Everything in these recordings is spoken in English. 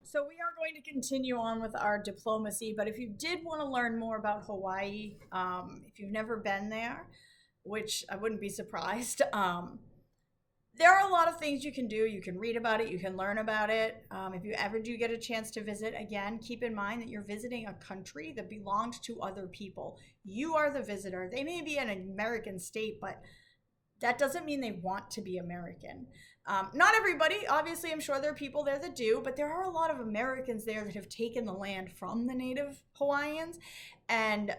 So we are going to continue on with our diplomacy, but if you did want to learn more about Hawaii, if you've never been there, which I wouldn't be surprised, there are a lot of things you can do. You can read about it, you can learn about it. If you ever do get a chance to visit, again, keep in mind that you're visiting a country that belonged to other people. You are the visitor. They may be an American state, but that doesn't mean they want to be American. Not everybody, obviously, I'm sure there are people there that do, but there are a lot of Americans there that have taken the land from the native Hawaiians. And,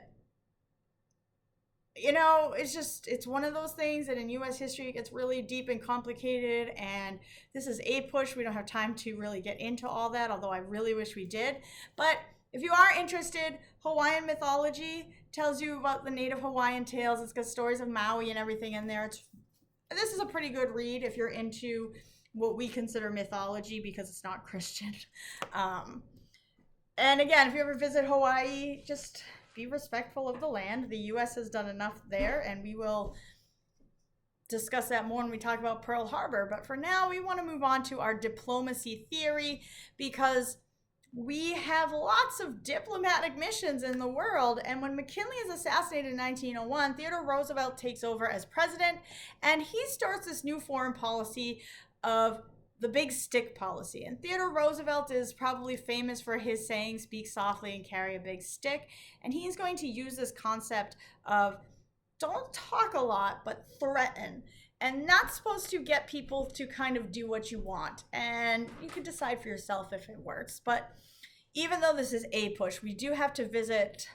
it's one of those things that in US history it gets really deep and complicated. And this is APUSH. We don't have time to really get into all that, although I really wish we did. But if you are interested, Hawaiian mythology tells you about the native Hawaiian tales. It's got stories of Maui and everything in there. This is a pretty good read if you're into what we consider mythology because it's not Christian. And again, if you ever visit Hawaii, just be respectful of the land. The U.S. has done enough there, and we will discuss that more when we talk about Pearl Harbor. But for now, we want to move on to our diplomacy theory because we have lots of diplomatic missions in the world. And when McKinley is assassinated in 1901, Theodore Roosevelt takes over as president, and he starts this new foreign policy of the big stick policy. And Theodore Roosevelt is probably famous for his saying, speak softly and carry a big stick. And he's going to use this concept of don't talk a lot, but threaten. And that's supposed to get people to kind of do what you want. And you can decide for yourself if it works. But even though this is APUSH, we do have to visit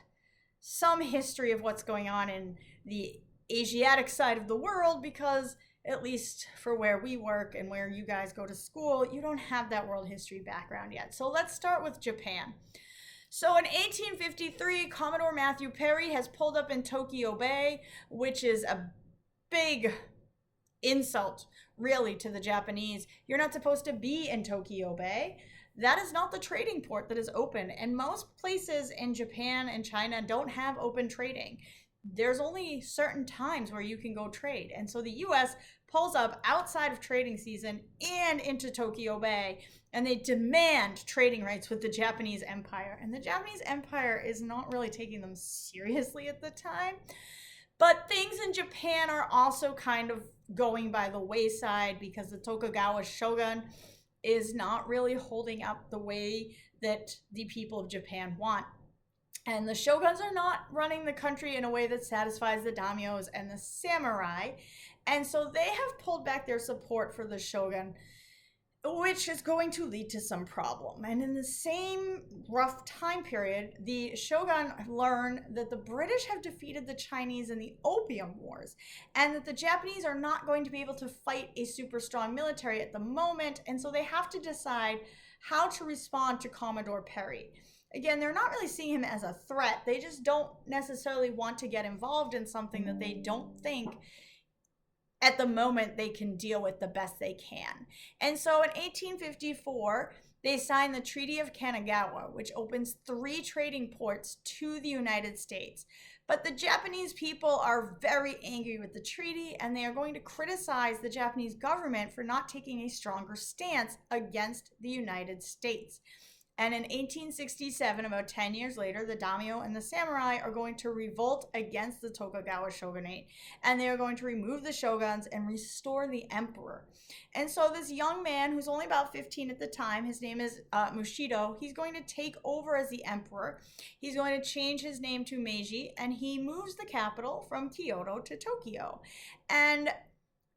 some history of what's going on in the Asiatic side of the world because, at least for where we work and where you guys go to school, you don't have that world history background yet. So let's start with Japan. So in 1853, Commodore Matthew Perry has pulled up in Tokyo Bay, which is a big insult, really, to the Japanese. You're not supposed to be in Tokyo Bay. That is not the trading port that is open. And most places in Japan and China don't have open trading. There's only certain times where you can go trade. And so the US pulls up outside of trading season and into Tokyo Bay, and they demand trading rights with the Japanese Empire. And the Japanese Empire is not really taking them seriously at the time. But things in Japan are also kind of going by the wayside because the Tokugawa shogun is not really holding up the way that the people of Japan want. And the shoguns are not running the country in a way that satisfies the daimyos and the samurai. And so they have pulled back their support for the shogun, which is going to lead to some problem. And in the same rough time period, the shogun learned that the British have defeated the Chinese in the Opium Wars, and that the Japanese are not going to be able to fight a super strong military at the moment, and so they have to decide how to respond to Commodore Perry. Again, they're not really seeing him as a threat. They just don't necessarily want to get involved in something that they don't think at the moment they can deal with the best they can. And so in 1854, they signed the Treaty of Kanagawa, which opens 3 trading ports to the United States. But the Japanese people are very angry with the treaty, and they are going to criticize the Japanese government for not taking a stronger stance against the United States. And in 1867, about 10 years later, the daimyo and the samurai are going to revolt against the Tokugawa shogunate, and they are going to remove the shoguns and restore the emperor. And so this young man, who's only about 15 at the time, his name is Mushido, he's going to take over as the emperor. He's going to change his name to Meiji, and he moves the capital from Kyoto to Tokyo. And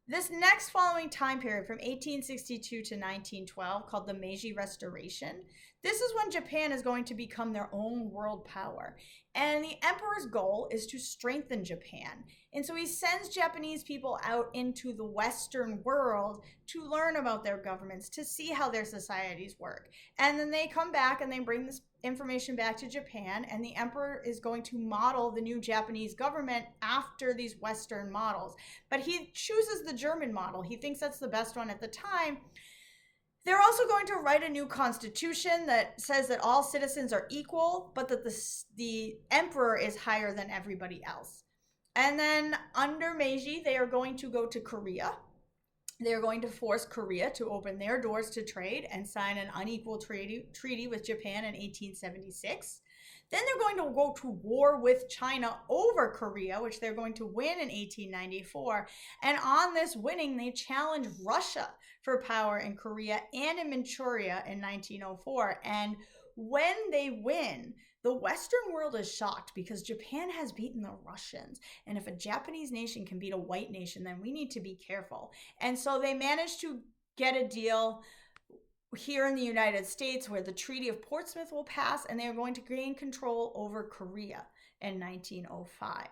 this next following time period from 1862 to 1912, called the Meiji Restoration, this is when Japan is going to become their own world power. And the emperor's goal is to strengthen Japan. And so he sends Japanese people out into the Western world to learn about their governments, to see how their societies work. And then they come back and they bring this information back to Japan, and the emperor is going to model the new Japanese government after these Western models. But he chooses the German model. He thinks that's the best one at the time. They're also going to write a new constitution that says that all citizens are equal, but that the emperor is higher than everybody else. And then under Meiji, they are going to go to Korea. They're going to force Korea to open their doors to trade and sign an unequal treaty with Japan in 1876. Then they're going to go to war with China over Korea, which they're going to win in 1894. And on this winning, they challenge Russia for power in Korea and in Manchuria in 1904. And when they win, the Western world is shocked because Japan has beaten the Russians. And if a Japanese nation can beat a white nation, then we need to be careful. And so they managed to get a deal here in the United States where the Treaty of Portsmouth will pass, and they are going to gain control over Korea in 1905.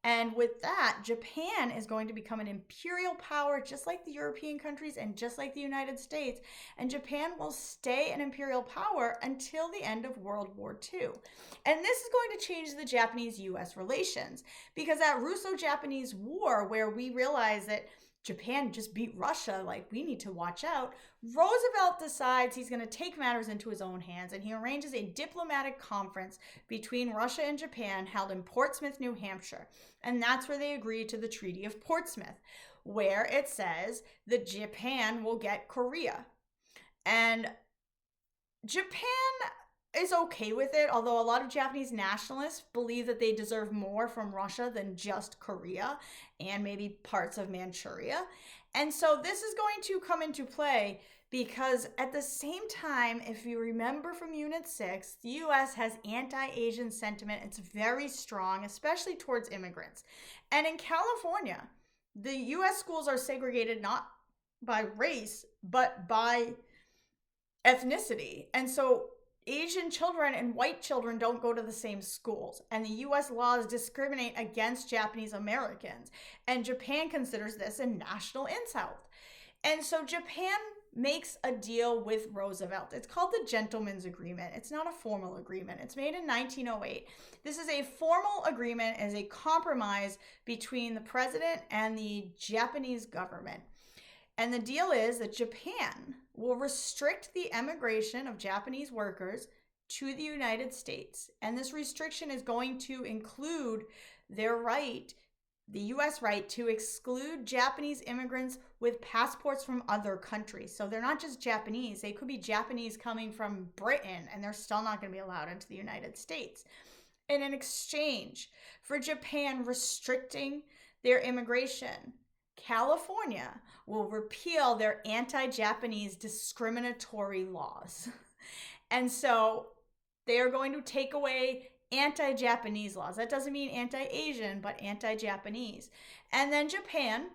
And with that, Japan is going to become an imperial power just like the European countries and just like the United States. And Japan will stay an imperial power until the end of World War II. And this is going to change the Japanese-US relations, because that Russo-Japanese War, where we realize that Japan just beat Russia, like, we need to watch out, Roosevelt decides he's going to take matters into his own hands, and he arranges a diplomatic conference between Russia and Japan held in Portsmouth, New Hampshire. And that's where they agree to the Treaty of Portsmouth, where it says that Japan will get Korea. And Japan is okay with it, although a lot of Japanese nationalists believe that they deserve more from Russia than just Korea and maybe parts of Manchuria. And so this is going to come into play because at the same time, if you remember from Unit 6, the U.S. has anti-Asian sentiment. It's very strong, especially towards immigrants. And in California, the U.S. schools are segregated not by race, but by ethnicity. And so Asian children and white children don't go to the same schools, and the U.S. laws discriminate against Japanese Americans, and Japan considers this a national insult. And so Japan makes a deal with Roosevelt. It's called the Gentleman's Agreement. It's not a formal agreement. It's made in 1908. This is a formal agreement as a compromise between the president and the Japanese government. And the deal is that Japan will restrict the emigration of Japanese workers to the United States. And this restriction is going to include their right, the U.S. right, to exclude Japanese immigrants with passports from other countries. So they're not just Japanese. They could be Japanese coming from Britain, and they're still not going to be allowed into the United States. And in exchange for Japan restricting their immigration, California will repeal their anti-Japanese discriminatory laws. And so they are going to take away anti-Japanese laws. That doesn't mean anti-Asian, but anti-Japanese. And then Japan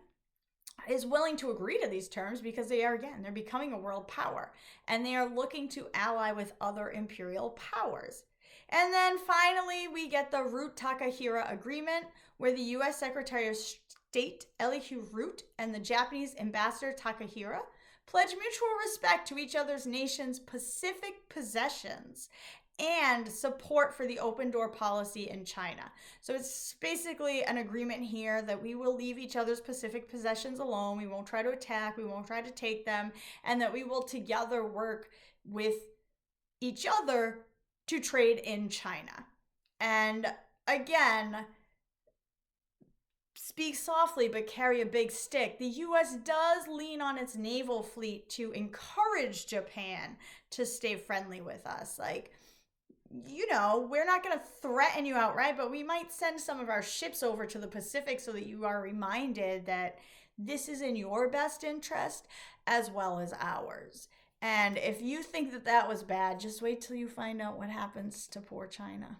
is willing to agree to these terms because they're becoming a world power. And they are looking to ally with other imperial powers. And then finally, we get the Root-Takahira Agreement, where the U.S. Secretary of State Elihu Root and the Japanese Ambassador Takahira pledge mutual respect to each other's nation's Pacific possessions and support for the open door policy in China. So it's basically an agreement here that we will leave each other's Pacific possessions alone. We won't try to attack. We won't try to take them, and that we will together work with each other to trade in China. And again, speak softly but carry a big stick. The U.S. does lean on its naval fleet to encourage Japan to stay friendly with us. Like, you know, we're not going to threaten you outright, but we might send some of our ships over to the Pacific so that you are reminded that this is in your best interest as well as ours. And if you think that that was bad, just wait till you find out what happens to poor China.